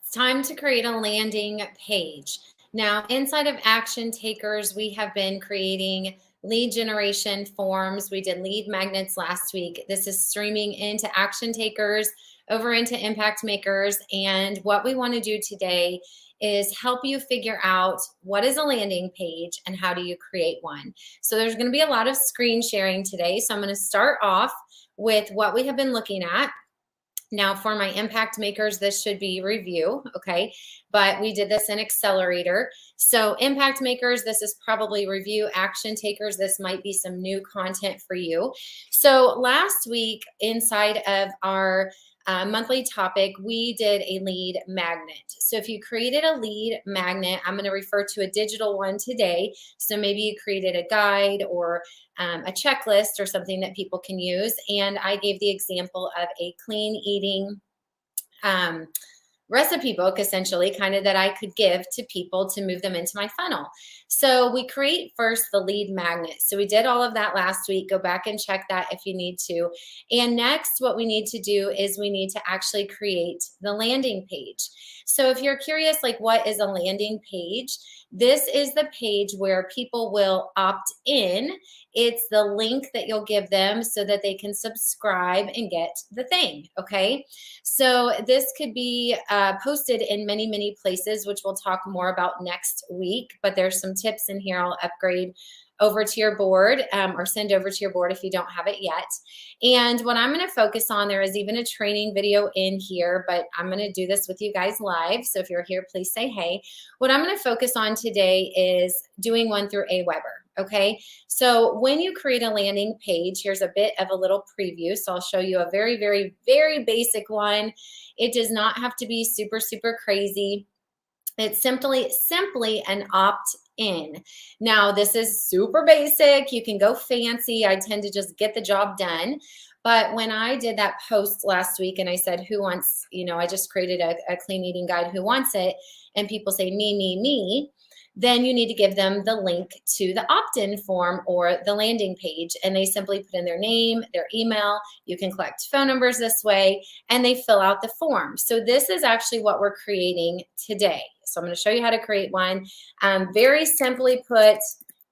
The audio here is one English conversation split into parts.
It's time to create a landing page. Now, inside of Action Takers, we have been creating lead generation forms. We did lead magnets last week. This is streaming into Action Takers, over into Impact Makers. And what we want to do today is help you figure out what is a landing page and how do you create one. So there's going to be a lot of screen sharing today. So I'm going to start off with what we have been looking at. Now for my impact makers, this should be review, okay? But we did this in Accelerator. So impact makers, this is probably review. Action takers, this might be some new content for you. So last week inside of our monthly topic, we did a lead magnet. So if you created a lead magnet, I'm going to refer to a digital one today. So maybe you created a guide or a checklist or something that people can use. And I gave the example of a clean eating recipe book, essentially, kind of that I could give to people to move them into my funnel. So we create first the lead magnet. So we did all of that last week. Go back and check that if you need to. And next, what we need to do is we need to actually create the landing page. So if you're curious, like what is a landing page? This is the page where people will opt in. It's the link that you'll give them so that they can subscribe and get the thing, okay? So this could be posted in many, many places, which we'll talk more about next week, but there's some tips in here I'll upgrade over to your board or send over to your board if you don't have it yet. And what I'm going to focus on, there is even a training video in here, but I'm going to do this with you guys live. So if you're here, please say hey. What I'm going to focus on today is doing one through Aweber. Okay, so when you create a landing page, here's a bit of a little preview. So I'll show you a very, very, very basic one. It does not have to be super, super crazy. It's simply an opt-in. Now, this is super basic. You can go fancy. I tend to just get the job done. But when I did that post last week and I said, who wants, I just created a clean eating guide, who wants it? And people say, me, then you need to give them the link to the opt-in form or the landing page. And they simply put in their name, their email. You can collect phone numbers this way, and they fill out the form. So this is actually what we're creating today. So I'm going to show you how to create one. Very simply put,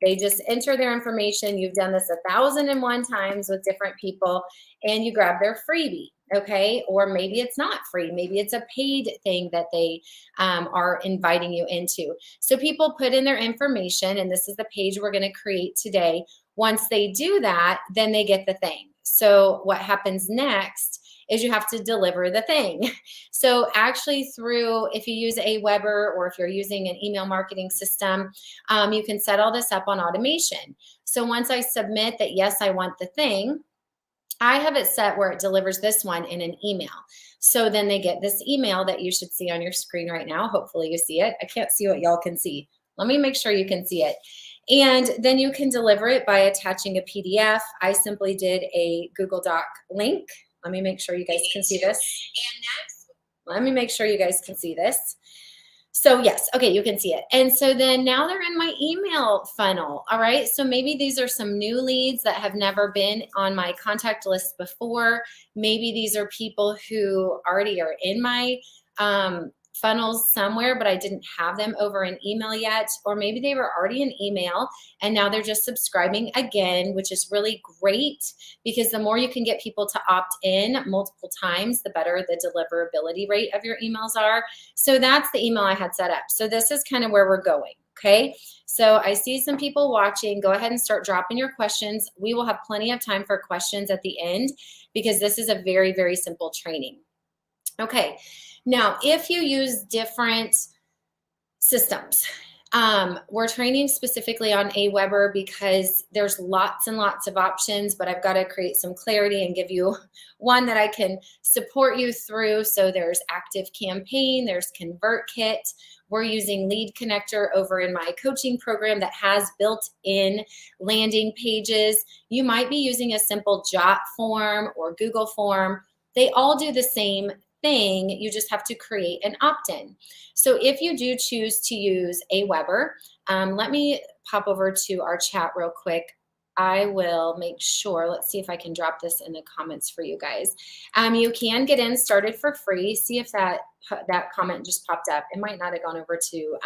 they just enter their information. You've done this 1,001 times with different people, and you grab their freebie. Okay, or maybe it's not free. Maybe it's a paid thing that they are inviting you into. So people put in their information, and this is the page we're going to create today. Once they do that, then they get the thing. So what happens next is you have to deliver the thing. So actually if you use Aweber or if you're using an email marketing system, you can set all this up on automation. So once I submit that, yes, I want the thing, I have it set where it delivers this one in an email. So then they get this email that you should see on your screen right now. Hopefully you see it. I can't see what y'all can see. Let me make sure you can see it. And then you can deliver it by attaching a PDF. I simply did a Google Doc link. Let me make sure you guys can see this. Let me make sure you guys can see this. So yes, okay, you can see it. And so then now they're in my email funnel, all right? So maybe these are some new leads that have never been on my contact list before. Maybe these are people who already are in my funnels somewhere, but I didn't have them over an email yet. Or maybe they were already in email and now they're just subscribing again, which is really great because the more you can get people to opt in multiple times, the better the deliverability rate of your emails are. So that's the email I had set up. So this is kind of where we're going. Okay, so I see some people watching. Go ahead and start dropping your questions. We will have plenty of time for questions at the end because this is a very, very simple training. Okay, now if you use different systems, we're training specifically on Aweber because there's lots and lots of options, but I've got to create some clarity and give you one that I can support you through. So there's Active Campaign, there's ConvertKit. We're using Lead Connector over in my coaching program that has built-in landing pages. You might be using a simple Jot form or Google form. They all do the same thing. You just have to create an opt-in. So if you do choose to use Aweber, let me pop over to our chat real quick. I will make sure, let's see if I can drop this in the comments for you guys. You can get in started for free. See if that comment just popped up. It might not have gone over to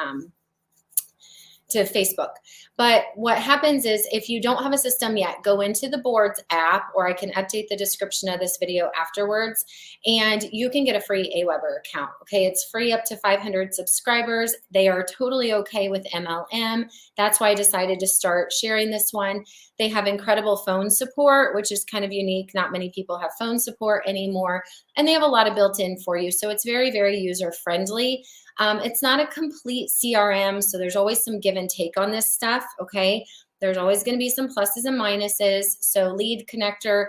Facebook. But what happens is if you don't have a system yet, go into the Boards app, or I can update the description of this video afterwards, and you can get a free Aweber account. Okay, it's free up to 500 subscribers. They are totally okay with MLM. That's why I decided to start sharing this one. They have incredible phone support, which is kind of unique. Not many people have phone support anymore, and they have a lot of built-in for you. So it's very, very user-friendly. It's not a complete CRM, so there's always some give and take on this stuff, okay? There's always going to be some pluses and minuses. So Lead Connector,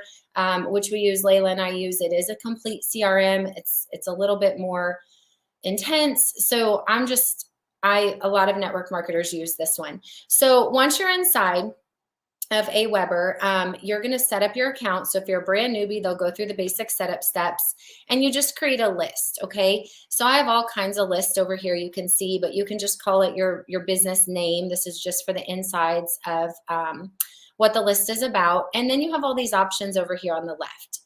which we use, Layla and I use, it is a complete CRM. It's a little bit more intense. So a lot of network marketers use this one. So once you're inside of Aweber, you're going to set up your account. So if you're a brand newbie, they'll go through the basic setup steps, and you just create a list. Okay. So I have all kinds of lists over here you can see, but you can just call it your business name. This is just for the insides of what the list is about. And then you have all these options over here on the left.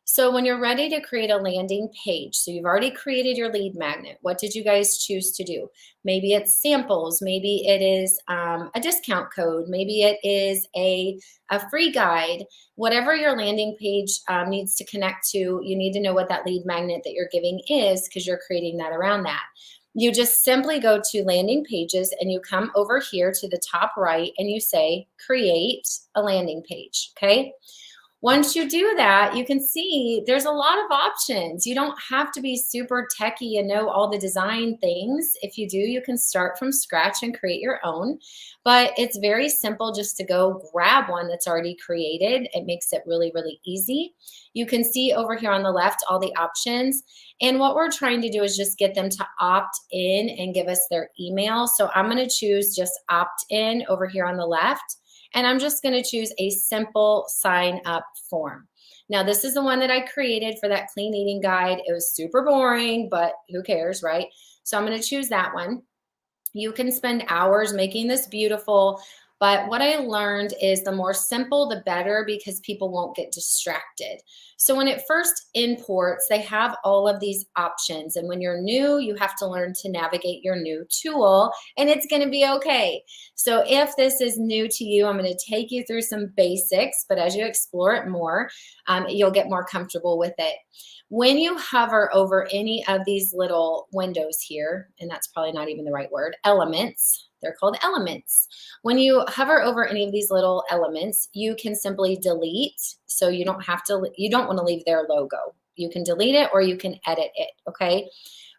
So when you're ready to create a landing page, so you've already created your lead magnet, what did you guys choose to do? Maybe it's samples, maybe it is a discount code, maybe it is a free guide. Whatever your landing page needs to connect to, you need to know what that lead magnet that you're giving is, because you're creating that around that. You just simply go to landing pages and you come over here to the top right and you say, create a landing page, okay? Once you do that, you can see there's a lot of options. You don't have to be super techie and know all the design things. If you do, you can start from scratch and create your own. But it's very simple just to go grab one that's already created. It makes it really, really easy. You can see over here on the left all the options. And what we're trying to do is just get them to opt in and give us their email. So I'm going to choose just opt in over here on the left. And I'm just going to choose a simple sign up form. Now, this is the one that I created for that clean eating guide. It was super boring, but who cares, right? So I'm going to choose that one. You can spend hours making this beautiful, but what I learned is the more simple, the better, because people won't get distracted. So when it first imports, they have all of these options. And when you're new, you have to learn to navigate your new tool, and it's going to be okay. So if this is new to you, I'm going to take you through some basics, but as you explore it more, you'll get more comfortable with it. When you hover over any of these little windows here, and that's probably not even the right word, elements, they're called elements. When you hover over any of these little elements, you can simply delete. So you don't want to leave their logo. You can delete it or you can edit it, okay?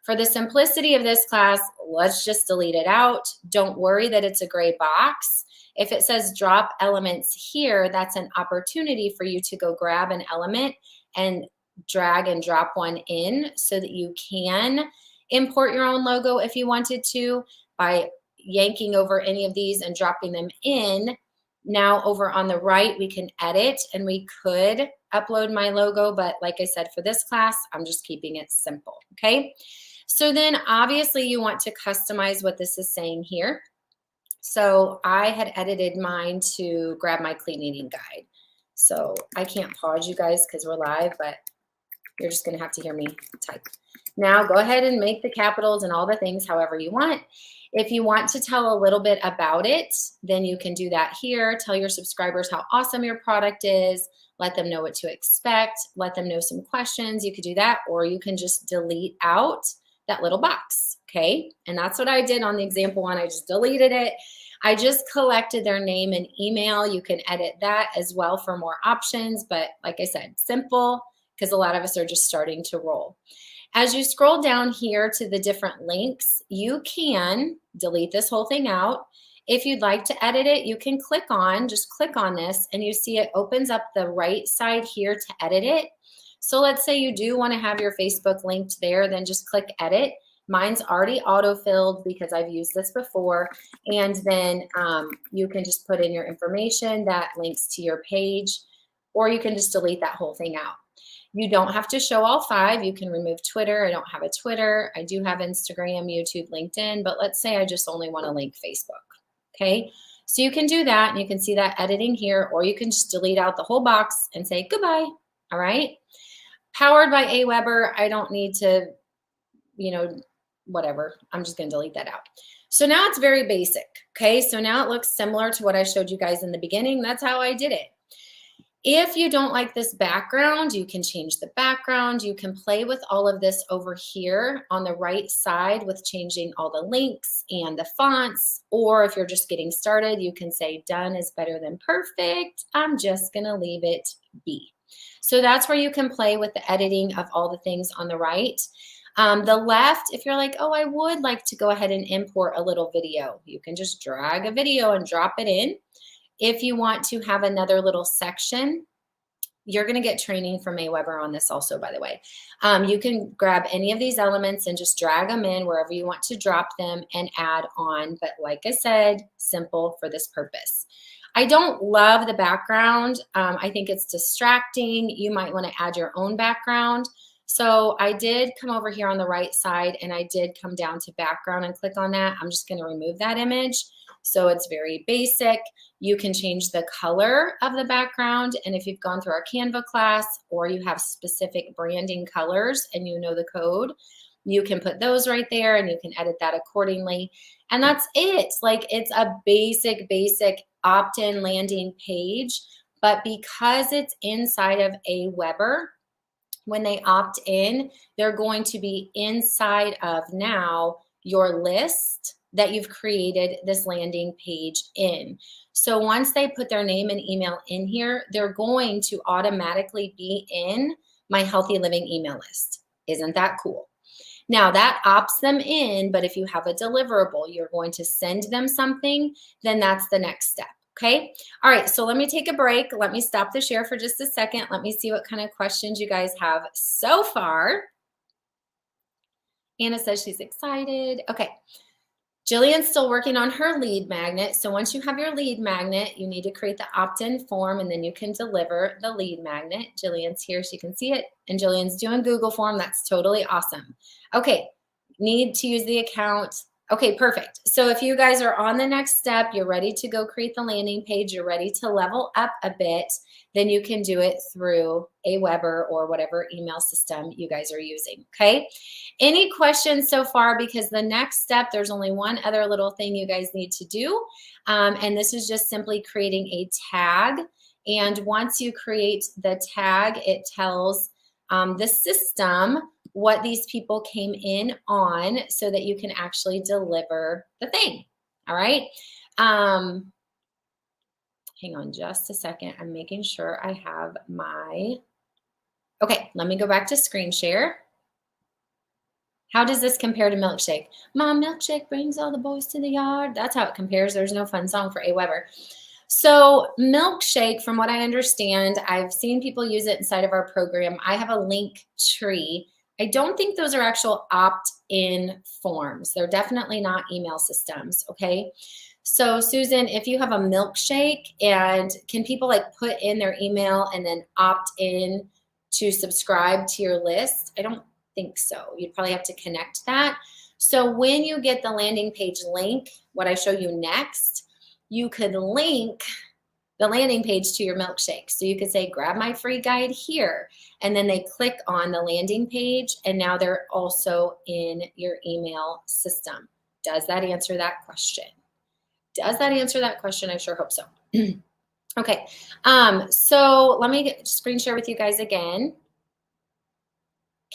For the simplicity of this class, let's just delete it out. Don't worry that it's a gray box. If it says drop elements here, that's an opportunity for you to go grab an element and drag and drop one in so that you can import your own logo if you wanted to by yanking over any of these and dropping them in. Now over on the right, we can edit, and we could upload my logo, but like I said, for this class, I'm just keeping it simple, okay? So then obviously you want to customize what this is saying here. So I had edited mine to grab my clean eating guide. So I can't pause you guys because we're live, but you're just going to have to hear me type. Now go ahead and make the capitals and all the things however you want. If you want to tell a little bit about it, then you can do that here. Tell your subscribers how awesome your product is. Let them know what to expect. Let them know some questions. You could do that, or you can just delete out that little box, okay? And that's what I did on the example one. I just deleted it. I just collected their name and email. You can edit that as well for more options, but like I said, simple, because a lot of us are just starting to roll. As you scroll down here to the different links, you can delete this whole thing out. If you'd like to edit it, you can just click on this, and you see it opens up the right side here to edit it. So let's say you do want to have your Facebook linked there, then just click edit. Mine's already auto-filled because I've used this before. And then you can just put in your information that links to your page, or you can just delete that whole thing out. You don't have to show all 5. You can remove Twitter. I don't have a Twitter. I do have Instagram, YouTube, LinkedIn, but let's say I just only want to link Facebook. Okay. So you can do that, and you can see that editing here, or you can just delete out the whole box and say goodbye. All right. Powered by Aweber. I don't need to, whatever. I'm just going to delete that out. So now it's very basic. Okay. So now it looks similar to what I showed you guys in the beginning. That's how I did it. If you don't like this background, you can change the background. You can play with all of this over here on the right side with changing all the links and the fonts. Or if you're just getting started, you can say done is better than perfect. I'm just going to leave it be. So that's where you can play with the editing of all the things on the right. The left, if you're like, oh, I would like to go ahead and import a little video, you can just drag a video and drop it in. If you want to have another little section, you're going to get training from Aweber on this also, by the way. You can grab any of these elements and just drag them in wherever you want to drop them and add on. But like I said, simple for this purpose. I don't love the background. I think it's distracting. You might want to add your own background. So I did come over here on the right side and I did come down to background and click on that. I'm just going to remove that image. So it's very basic. You can change the color of the background. And if you've gone through our Canva class or you have specific branding colors and you know the code, you can put those right there and you can edit that accordingly. And that's it. Like it's a basic opt-in landing page. But because it's inside of Aweber, when they opt in, they're going to be inside of now your list that you've created this landing page in. So once they put their name and email in here, they're going to automatically be in my healthy living email list. Isn't that cool? Now that opts them in, but if you have a deliverable, you're going to send them something, then that's the next step. Okay. All right. So let me take a break. Let me stop the share for just a second. Let me see what kind of questions you guys have so far. Anna says she's excited. Okay. Jillian's still working on her lead magnet. So once you have your lead magnet, you need to create the opt-in form and then you can deliver the lead magnet. Jillian's here. She can see it. And Jillian's doing Google form. That's totally awesome. Okay. Need to use the account. Okay, perfect. So if you guys are on the next step, you're ready to go create the landing page, you're ready to level up a bit, then you can do it through Aweber or whatever email system you guys are using, okay? Any questions so far? Because the next step, there's only one other little thing you guys need to do, and this is just simply creating a tag. And once you create the tag, it tells the system what these people came in on so that you can actually deliver the thing. All right. Hang on just a second. I'm making sure I have my, okay, let me go back to screen share. How does this compare to Milkshake? My milkshake brings all the boys to the yard. That's how it compares. There's no fun song for Aweber. So Milkshake, from what I understand, I've seen people use it inside of our program. I have a link tree. I don't think those are actual opt-in forms. They're definitely not email systems, okay? So Susan, if you have a Milkshake, and can people like put in their email and then opt in to subscribe to your list? I don't think so. You'd probably have to connect that. So when you get the landing page link, what I show you next, you could link the landing page to your Milkshake. So you could say, grab my free guide here. And then they click on the landing page and now they're also in your email system. Does that answer that question? Does that answer that question? I sure hope so. Okay, so let me screen share with you guys again.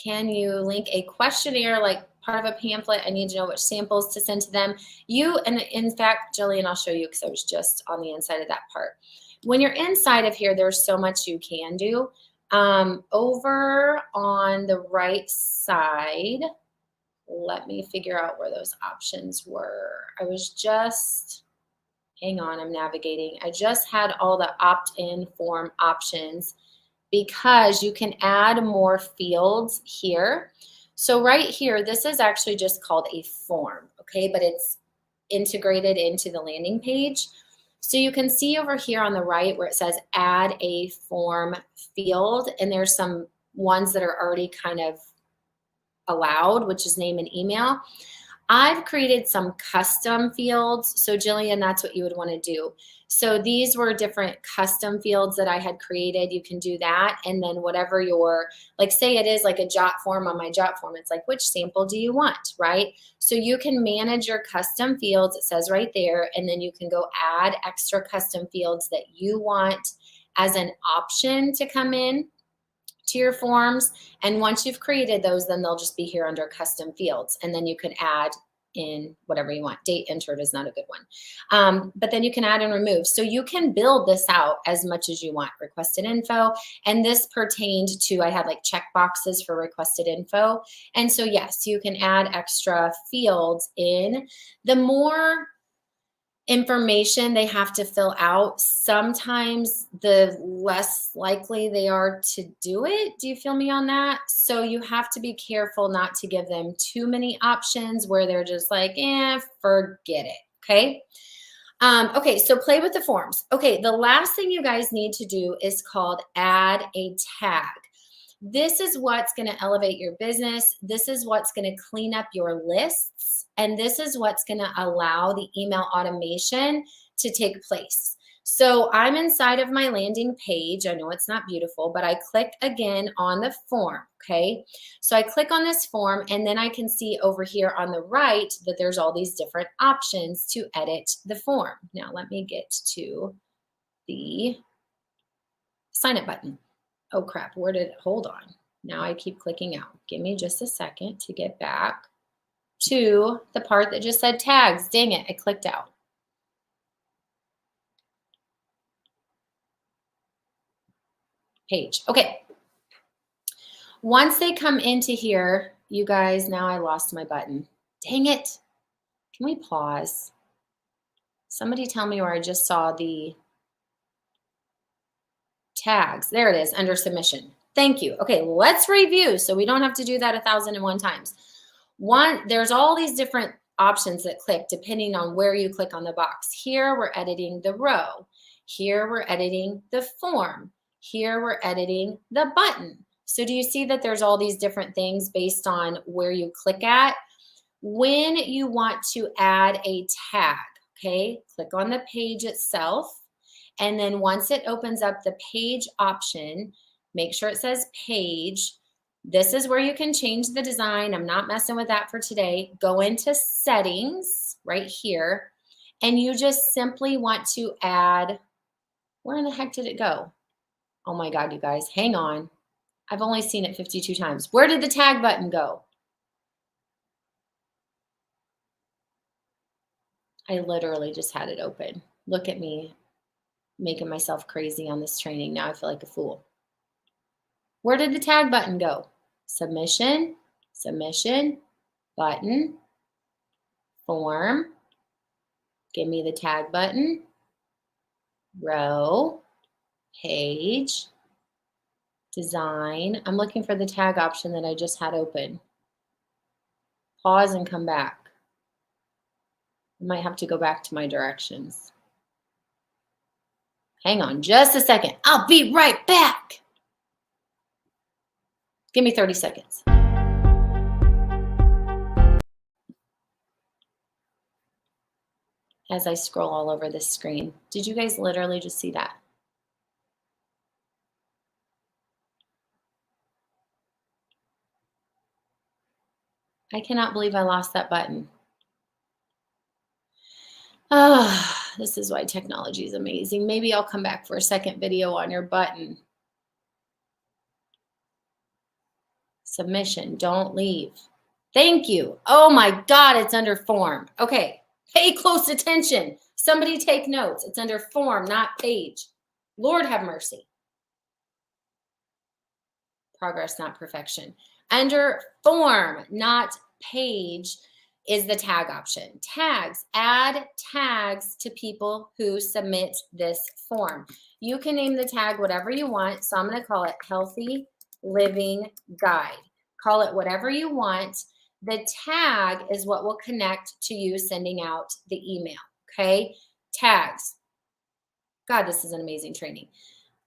Can you link a questionnaire like part of a pamphlet? I need to know which samples to send to them. And in fact, Jillian, I'll show you because I was just on the inside of that part. When you're inside of here, there's so much you can do. Over on the right side, let me figure out where those options were. I was just, hang on, I'm navigating. I just had all the opt-in form options because you can add more fields here. So right here, this is actually just called a form, okay? But it's integrated into the landing page. So you can see over here on the right where it says add a form field, and there's some ones that are already kind of allowed, which is name and email. I've created some custom fields. So Jillian, that's what you would want to do. So these were different custom fields that I had created. You can do that. And then whatever your, like say it is like a jot form on my jot form, it's like, which sample do you want, right? So you can manage your custom fields. It says right there. And then you can go add extra custom fields that you want as an option to come in to your forms. And once you've created those, then they'll just be here under custom fields. And then you can add in whatever you want. Date entered is not a good one. But then you can add and remove. So you can build this out as much as you want. Requested info. And this pertained to, I had like check boxes for requested info. And so yes, you can add extra fields in. The more information they have to fill out, sometimes the less likely they are to do it. Do you feel me on that? So you have to be careful not to give them too many options where they're just like, forget it. Okay. Okay, so play with the forms. Okay, the last thing you guys need to do is called add a tag. This is what's going to elevate your business. This is what's going to clean up your lists. And this is what's going to allow the email automation to take place. So I'm inside of my landing page. I know it's not beautiful, but I click again on the form, okay? So I click on this form, and then I can see over here on the right that there's all these different options to edit the form. Now let me get to the sign up button. Oh crap, hold on. Now I keep clicking out. Give me just a second to get back to the part that just said tags. Dang it, I clicked out. Page, okay. Once they come into here, you guys, now I lost my button. Dang it. Can we pause? Somebody tell me where I just saw the tags. There it is, under submission. Thank you. Okay, let's review so we don't have to do that 1,001 times. There's all these different options that click depending on where you click on the box. Here we're editing the row. Here we're editing the form. Here we're editing the button. So do you see that there's all these different things based on where you click at? When you want to add a tag, okay, click on the page itself. And then once it opens up the page option, make sure it says page. This is where you can change the design. I'm not messing with that for today. Go into settings right here, and you just simply want to add, where in the heck did it go? Oh my God, you guys, hang on. I've only seen it 52 times. Where did the tag button go? I literally just had it open. Look at me making myself crazy on this training. Now I feel like a fool. Where did the tag button go? Submission, submission, button, form. Give me the tag button, row, page, design. I'm looking for the tag option that I just had open. Pause and come back. I might have to go back to my directions. Hang on just a second. I'll be right back. Give me 30 seconds. As I scroll all over this screen. Did you guys literally just see that? I cannot believe I lost that button. Oh, this is why technology is amazing. Maybe I'll come back for a second video on your button. Submission, don't leave. Thank you. Oh my God, it's under form. Okay, pay close attention. Somebody take notes. It's under form, not page. Lord have mercy. Progress, not perfection. Under form, not page, is the tag option. Tags, add tags to people who submit this form. You can name the tag whatever you want. So I'm going to call it Healthy Living Guide. Call it whatever you want. The tag is what will connect to you sending out the email. Okay. Tags. God, this is an amazing training.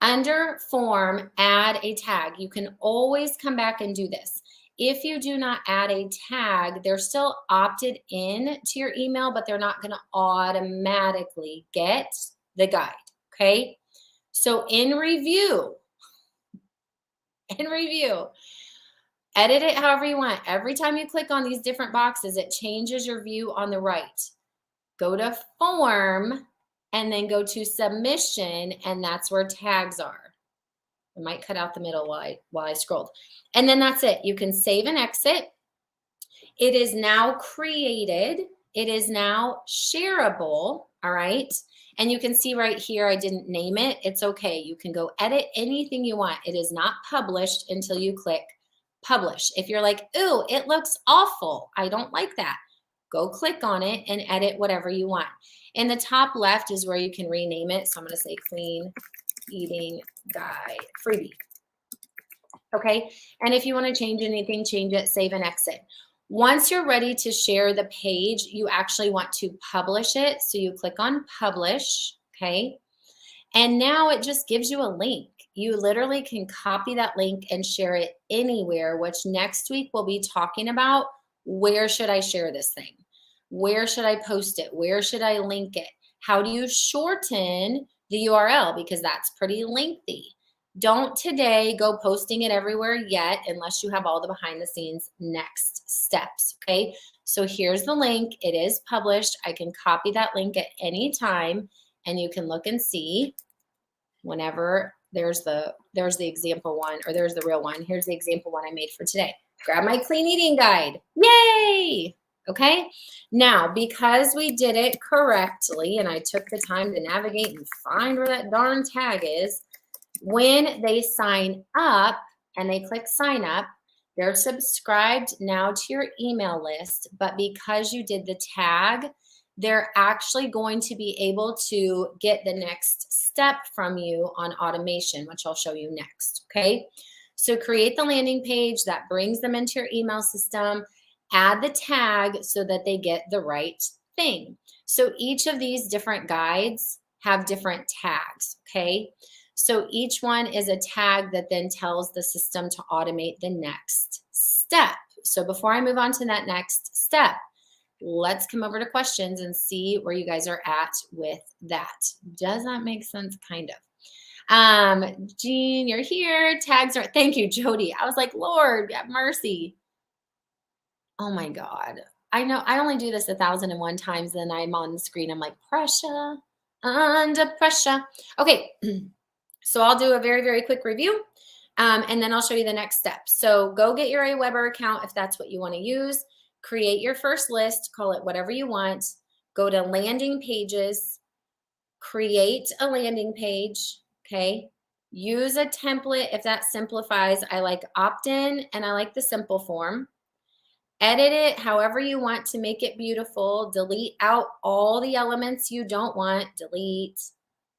Under form, add a tag. You can always come back and do this. If you do not add a tag, they're still opted in to your email, but they're not going to automatically get the guide. Okay. So in review, edit it however you want. Every time you click on these different boxes, it changes your view on the right. Go to form and then go to submission, and that's where tags are. I might cut out the middle while I scrolled. And then that's it. You can save and exit. It is now created. It is now shareable. All right. And you can see right here, I didn't name it. It's okay. You can go edit anything you want. It is not published until you click publish. If you're like, ooh, it looks awful, I don't like that, go click on it and edit whatever you want. In the top left is where you can rename it. So I'm going to say Clean Eating Guide Freebie. Okay. And if you want to change anything, change it, save and exit. Once you're ready to share the page, you actually want to publish it. So you click on publish. Okay. And now it just gives you a link. You literally can copy that link and share it anywhere, which next week we'll be talking about where should I share this thing? Where should I post it? Where should I link it? How do you shorten the URL? Because that's pretty lengthy. Don't today go posting it everywhere yet unless you have all the behind the scenes next steps, okay? So here's the link. It is published. I can copy that link at any time, and you can look and see whenever there's the example one, or there's the real one. Here's the example one I made for today. Grab my clean eating guide. Yay! Okay. Now, because we did it correctly and I took the time to navigate and find where that darn tag is, when they sign up and they click sign up, they're subscribed now to your email list. But because you did the tag, they're actually going to be able to get the next step from you on automation, which I'll show you next. Okay. So create the landing page that brings them into your email system. Add the tag so that they get the right thing. So each of these different guides have different tags, okay? So each one is a tag that then tells the system to automate the next step. So before I move on to that next step, let's come over to questions and see where you guys are at with that. Does that make sense? Kind of. Jean, you're here. Tags are, thank you, Jody. I was like, Lord, have mercy. Oh my God. I know I only do this 1,001 times, then I'm on the screen. I'm like, pressure, under pressure. Okay. So I'll do a very, very quick review. And then I'll show you the next step. So go get your Aweber account if that's what you want to use. Create your first list, call it whatever you want. Go to landing pages, create a landing page, okay? Use a template if that simplifies. I like opt-in and I like the simple form. Edit it however you want to make it beautiful. Delete out all the elements you don't want. Delete,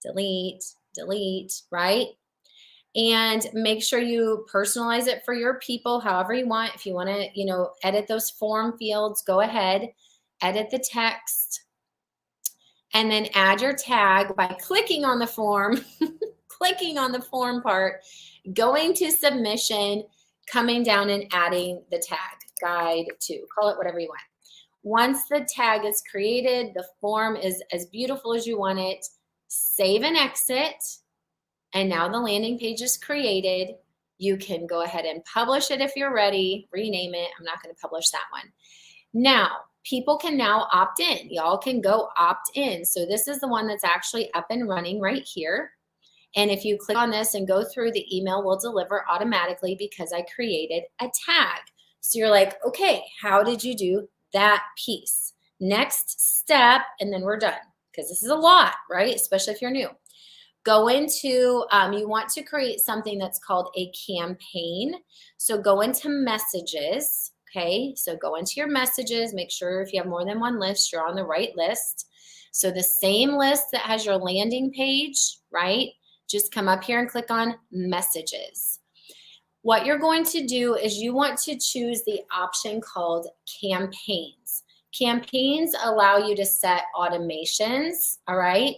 delete, delete, right? And make sure you personalize it for your people however you want. If you want to, edit those form fields, go ahead, edit the text, and then add your tag by clicking on the form, clicking on the form part, going to submission, coming down and adding the tag, guide to, call it whatever you want. Once the tag is created, the form is as beautiful as you want it, save and exit. And now the landing page is created. You can go ahead and publish it if you're ready, rename it. I'm not going to publish that one. Now, people can now opt in. Y'all can go opt in. So this is the one that's actually up and running right here. And if you click on this and go through, the email will deliver automatically because I created a tag. So you're like, okay, how did you do that piece? Next step, and then we're done because this is a lot, right? Especially if you're new. Go into, you want to create something that's called a campaign. So go into messages, okay? So go into your messages, make sure if you have more than one list, you're on the right list. So the same list that has your landing page, right? Just come up here and click on messages. What you're going to do is you want to choose the option called campaigns. Campaigns allow you to set automations, all right?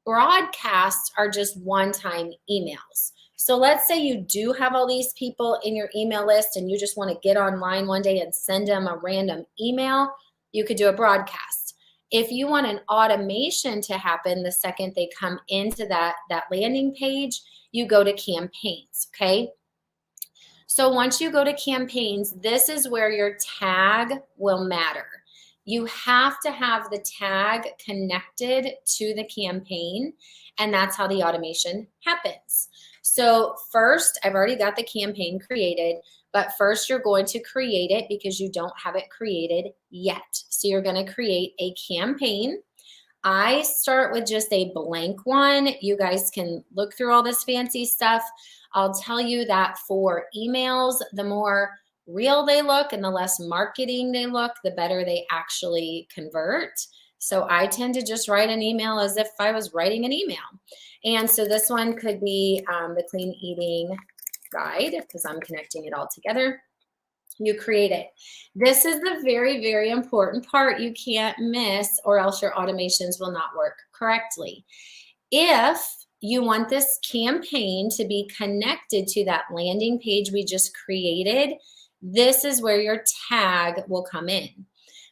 Broadcasts are just one-time emails. So let's say you do have all these people in your email list and you just want to get online one day and send them a random email, you could do a broadcast. If you want an automation to happen the second they come into that landing page, you go to campaigns, okay? So once you go to campaigns, this is where your tag will matter. You have to have the tag connected to the campaign, and that's how the automation happens. So first, I've already got the campaign created, but first you're going to create it because you don't have it created yet. So you're going to create a campaign. I start with just a blank one. You guys can look through all this fancy stuff. I'll tell you that for emails, the more real they look and the less marketing they look, the better they actually convert. So I tend to just write an email as if I was writing an email. And so this one could be the clean eating guide because I'm connecting it all together. You create it. This is the very, very important part you can't miss, or else your automations will not work correctly. If you want this campaign to be connected to that landing page we just created, this is where your tag will come in.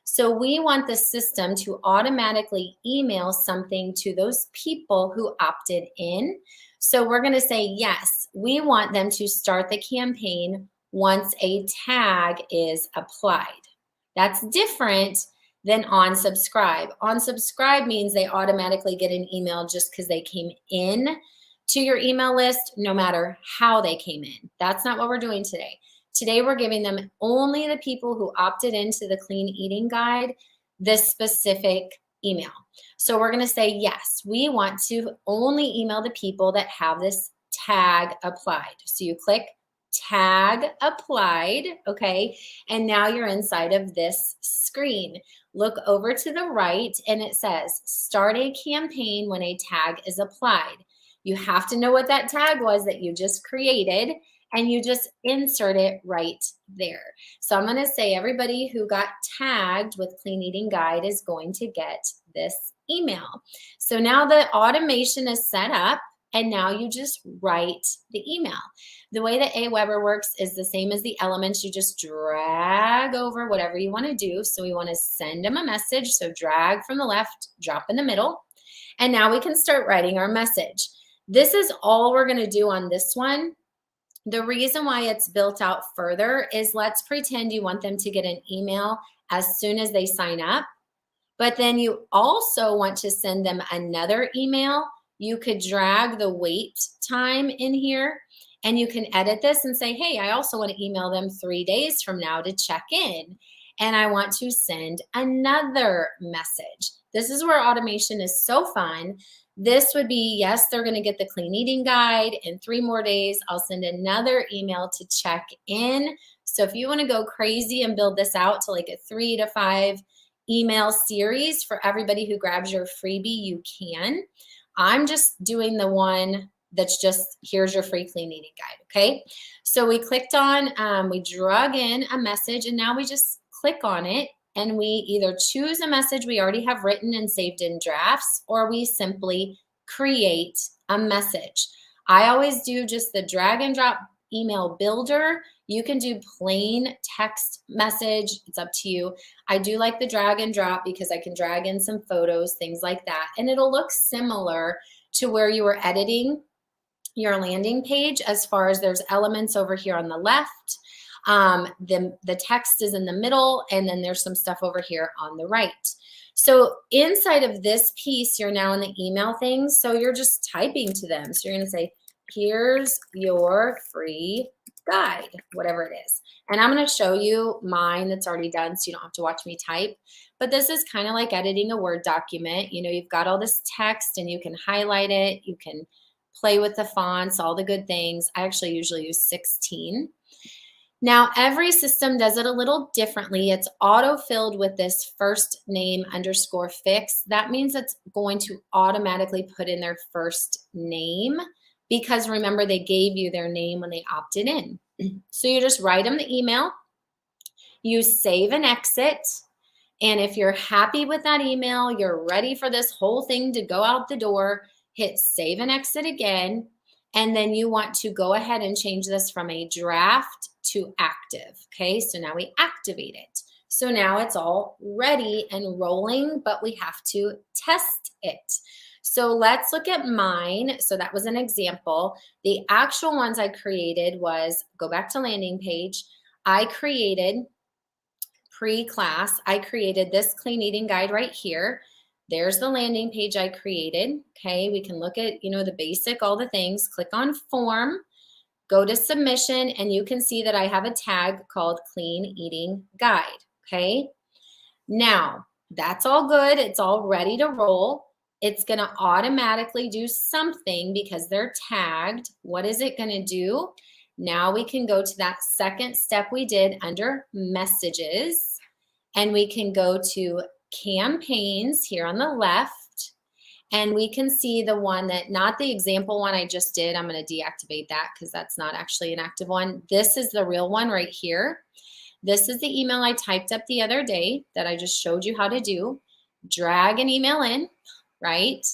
So we want the system to automatically email something to those people who opted in. So we're going to say, yes, we want them to start the campaign once a tag is applied. That's different than on subscribe. On subscribe means they automatically get an email just because they came in to your email list, no matter how they came in. That's not what we're doing today. Today, we're giving them only the people who opted into the clean eating guide, this specific email. So we're going to say, yes, we want to only email the people that have this tag applied. So you click tag applied, okay? And now you're inside of this screen. Look over to the right and it says, start a campaign when a tag is applied. You have to know what that tag was that you just created, and you just insert it right there. So I'm going to say everybody who got tagged with Clean Eating Guide is going to get this email. So now the automation is set up, and now you just write the email. The way that Aweber works is the same as the elements. You just drag over whatever you want to do. So we want to send them a message. So drag from the left, drop in the middle. And now we can start writing our message. This is all we're going to do on this one. The reason why it's built out further is, let's pretend you want them to get an email as soon as they sign up, but then you also want to send them another email. You could drag the wait time in here, and you can edit this and say, hey, I also want to email them 3 days from now to check in, and I want to send another message. This is where automation is so fun. This would be, yes, they're going to get the clean eating guide. In 3 more days, I'll send another email to check in. So if you want to go crazy and build this out to like a 3 to 5 email series for everybody who grabs your freebie, you can. I'm just doing the one that's just, here's your free clean eating guide, okay? So we clicked on, we drug in a message, and now we just click on it. And we either choose a message we already have written and saved in drafts, or we simply create a message. I always do just the drag and drop email builder. You can do plain text message. It's up to you. I do like the drag and drop because I can drag in some photos, things like that. And it'll look similar to where you were editing your landing page, as far as there's elements over here on the left. The text is in the middle, and then there's some stuff over here on the right. So inside of this piece, you're now in the email thing. So you're just typing to them. So you're going to say, here's your free guide, whatever it is. And I'm going to show you mine that's already done, so you don't have to watch me type. But this is kind of like editing a Word document. You know, you've got all this text and you can highlight it. You can play with the fonts, all the good things. I actually usually use 16. Now, every system does it a little differently. It's auto-filled with this first name underscore fix. That means it's going to automatically put in their first name, because remember, they gave you their name when they opted in. So you just write them the email, you save and exit, and if you're happy with that email, you're ready for this whole thing to go out the door, hit save and exit again. And then you want to go ahead and change this from a draft to active. Okay, so now we activate it. So now it's all ready and rolling, but we have to test it. So let's look at mine. So that was an example. The actual ones I created was, go back to landing page. I created pre-class, I created this clean eating guide right here. There's the landing page I created. Okay, we can look at, the basic, all the things. Click on form, go to submission, and you can see that I have a tag called Clean Eating Guide. Okay, now that's all good. It's all ready to roll. It's going to automatically do something because they're tagged. What is it going to do? Now we can go to that second step we did under messages, and we can go to campaigns here on the left, and we can see the one that, not the example one I just did. I'm going to deactivate that because that's not actually an active one. This is the real one right here. This is the email I typed up the other day that I just showed you how to do. Drag an email in, right?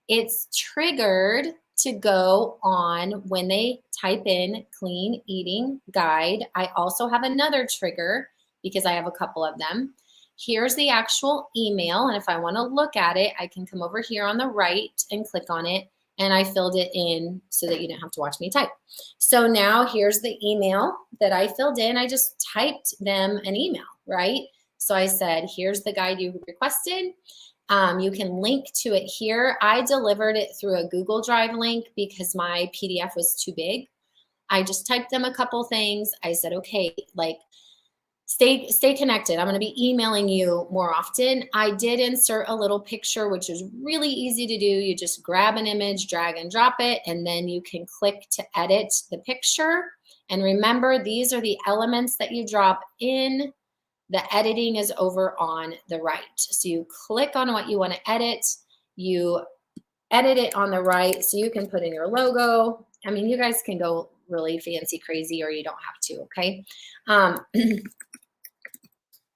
It's triggered to go on when they type in Clean Eating Guide. I also have another trigger because I have a couple of them. Here's the actual email, and if I want to look at it, I can come over here on the right and click on it, and I filled it in so that you didn't have to watch me type. So now here's the email that I filled in. I just typed them an email, right? So I said, here's the guide you requested. You can link to it here. I delivered it through a Google Drive link because my PDF was too big. I just typed them a couple things. I said, okay, like, stay connected. I'm going to be emailing you more often. I did insert a little picture, which is really easy to do. You just grab an image, drag and drop it, and then you can click to edit the picture. And remember, these are the elements that you drop in. The editing is over on the right. So you click on what you want to edit. You edit it on the right, so you can put in your logo. I mean, you guys can go really fancy crazy, or you don't have to, okay?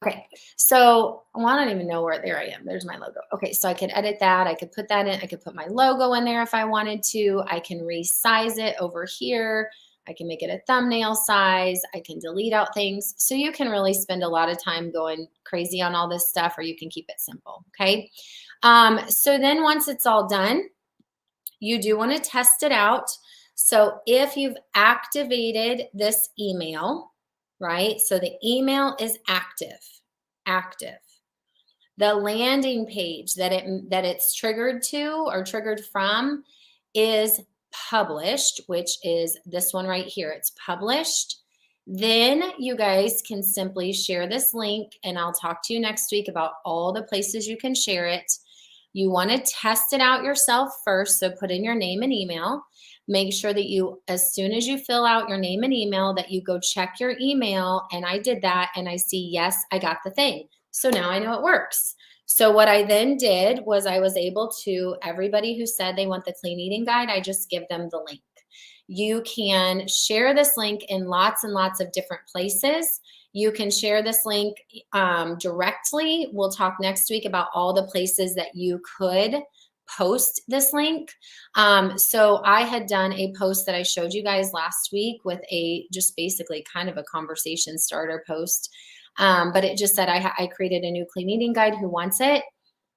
Okay, so I don't even know where, there I am. There's my logo. Okay, so I could edit that. I could put that in. I could put my logo in there if I wanted to. I can resize it over here. I can make it a thumbnail size. I can delete out things. So you can really spend a lot of time going crazy on all this stuff, or you can keep it simple, okay? So then once it's all done, you do want to test it out. So if you've activated this email, right? So the email is active. The landing page that it's triggered to or triggered from is published, which is this one right here. It's published. Then you guys can simply share this link, and I'll talk to you next week about all the places you can share it. You want to test it out yourself first, so put in your name and email. Make sure that you, as soon as you fill out your name and email, that you go check your email. And I did that, and I see, yes, I got the thing. So now I know it works. So what I then did was I was able to, everybody who said they want the clean eating guide, I just give them the link. You can share this link in lots and lots of different places. You can share this link directly. We'll talk next week about all the places that you could post this link. So I had done a post that I showed you guys last week with a just basically kind of a conversation starter post. But it just said I created a new clean eating guide. Who wants it?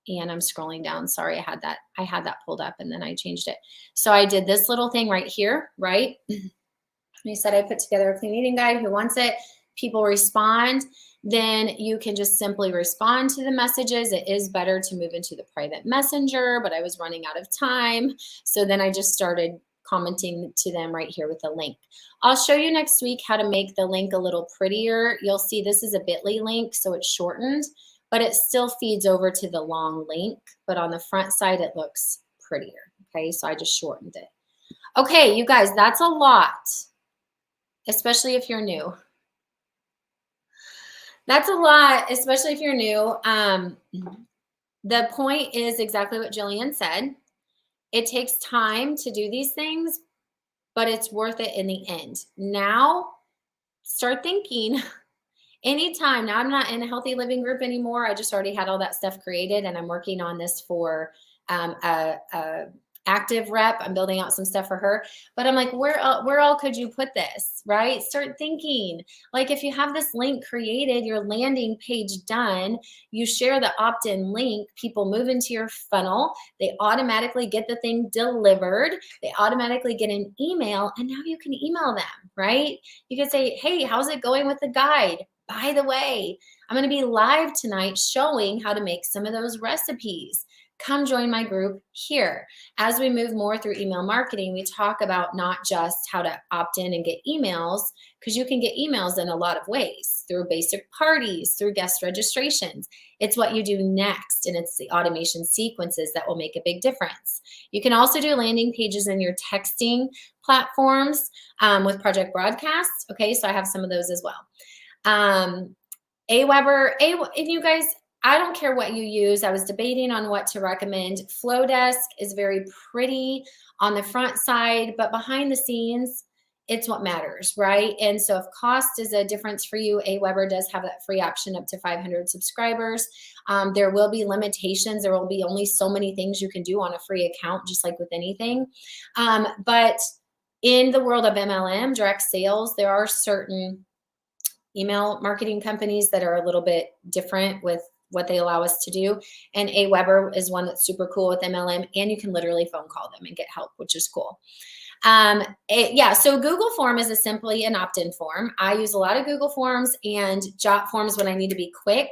And I'm scrolling down. Sorry, I had that pulled up and then I changed it. So I did this little thing right here, right? I said I put together a clean eating guide. Who wants it? People respond. Then you can just simply respond to the messages. It is better to move into the private messenger, but I was running out of time. So then I just started commenting to them right here with the link. I'll show you next week how to make the link a little prettier. You'll see this is a bit.ly link, so it's shortened, but it still feeds over to the long link. But on the front side, it looks prettier. Okay, so I just shortened it. Okay, you guys, that's a lot, especially if you're new. That's a lot, especially if you're new. The point is exactly what Jillian said. It takes time to do these things, but it's worth it in the end. Now, start thinking anytime. Now, I'm not in a healthy living group anymore. I just already had all that stuff created, and I'm working on this for a active rep. I'm building out some stuff for her, but I'm like, where all could you put this, right? Start thinking. Like if you have this link created, your landing page done, you share the opt-in link, people move into your funnel, they automatically get the thing delivered, they automatically get an email, and now you can email them, right? You can say, hey, how's it going with the guide? By the way, I'm going to be live tonight showing how to make some of those recipes. Come join my group here. As we move more through email marketing, we talk about not just how to opt in and get emails, because you can get emails in a lot of ways, through basic parties, through guest registrations. It's what you do next, and it's the automation sequences that will make a big difference. You can also do landing pages in your texting platforms with Project Broadcast. Okay, so I have some of those as well. Aweber, and you guys, I don't care what you use. I was debating on what to recommend. Flowdesk is very pretty on the front side, but behind the scenes, it's what matters, right? And so if cost is a difference for you, Aweber does have that free option up to 500 subscribers. There will be limitations. There will be only so many things you can do on a free account, just like with anything. But in the world of MLM, direct sales, there are certain email marketing companies that are a little bit different with what they allow us to do. And Aweber is one that's super cool with MLM, and you can literally phone call them and get help, which is cool. So Google Form is simply an opt-in form. I use a lot of Google Forms and Jot Forms when I need to be quick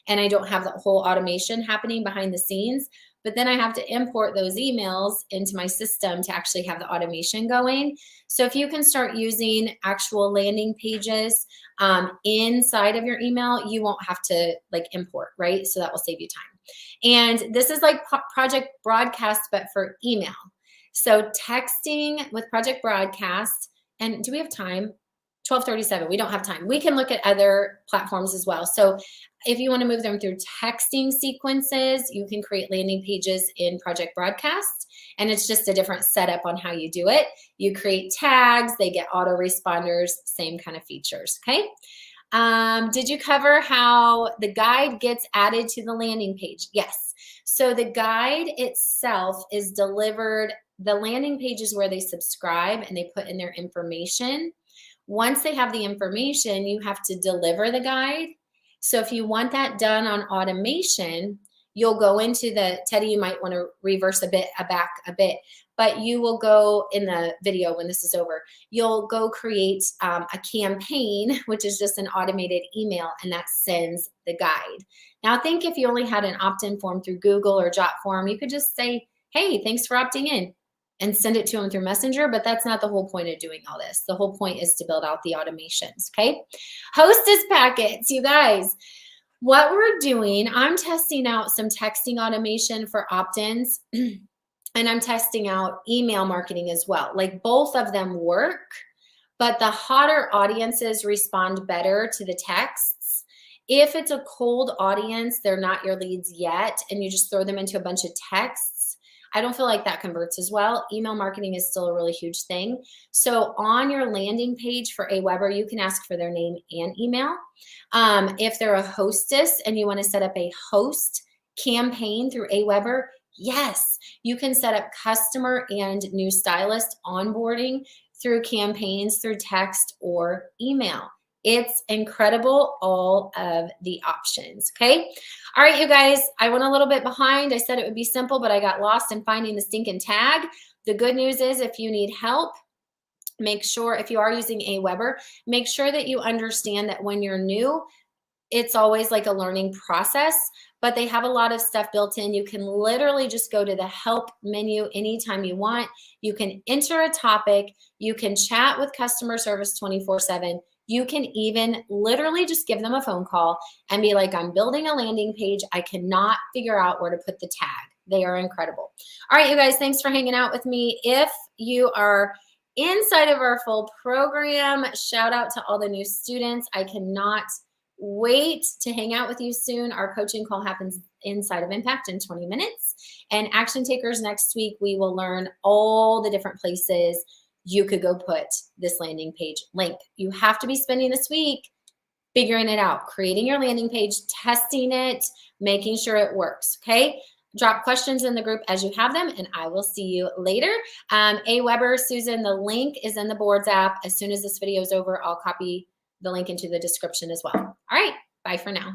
and I don't have the whole automation happening behind the scenes. But then I have to import those emails into my system to actually have the automation going. So if you can start using actual landing pages inside of your email, you won't have to like import, right? So that will save you time. And this is like Project Broadcast, but for email. So texting with Project Broadcast, and do we have time? 12:37, we don't have time. We can look at other platforms as well. So if you want to move them through texting sequences, you can create landing pages in Project Broadcast, and it's just a different setup on how you do it. You create tags, they get autoresponders, same kind of features, okay? Did you cover how the guide gets added to the landing page? Yes. So the guide itself is delivered. The landing page is where they subscribe and they put in their information. Once they have the information, you have to deliver the guide. So if you want that done on automation, you'll go into the, Teddy, you might want to reverse back a bit, but you will go in the video when this is over, you'll go create a campaign, which is just an automated email, and that sends the guide. Now think if you only had an opt-in form through Google or Jot form, you could just say, hey, thanks for opting in, and send it to them through Messenger, but that's not the whole point of doing all this. The whole point is to build out the automations, okay? Hostess Packets, you guys. What we're doing, I'm testing out some texting automation for opt-ins, and I'm testing out email marketing as well. Like both of them work, but the hotter audiences respond better to the texts. If it's a cold audience, they're not your leads yet, and you just throw them into a bunch of texts, I don't feel like that converts as well. Email marketing is still a really huge thing. So on your landing page for Aweber, you can ask for their name and email. If they're a hostess and you want to set up a host campaign through Aweber, yes, you can set up customer and new stylist onboarding through campaigns, through text or email. It's incredible, all of the options, okay? All right, you guys, I went a little bit behind. I said it would be simple, but I got lost in finding the stinking tag. The good news is if you need help, make sure, if you are using Aweber, make sure that you understand that when you're new, it's always like a learning process, but they have a lot of stuff built in. You can literally just go to the help menu anytime you want. You can enter a topic. You can chat with customer service 24/7. You can even literally just give them a phone call and be like, I'm building a landing page. I cannot figure out where to put the tag. They are incredible. All right, you guys, thanks for hanging out with me. If you are inside of our full program, shout out to all the new students. I cannot wait to hang out with you soon. Our coaching call happens inside of Impact in 20 minutes. And Action Takers next week, we will learn all the different places you could go put this landing page link. You have to be spending this week figuring it out, creating your landing page, testing it, making sure it works, okay? drop questions in the group as you have them, and I will see you later. A. Weber, Susan, the link is in the boards app. As soon as this video is over, I'll copy the link into the description as well. All right, bye for now.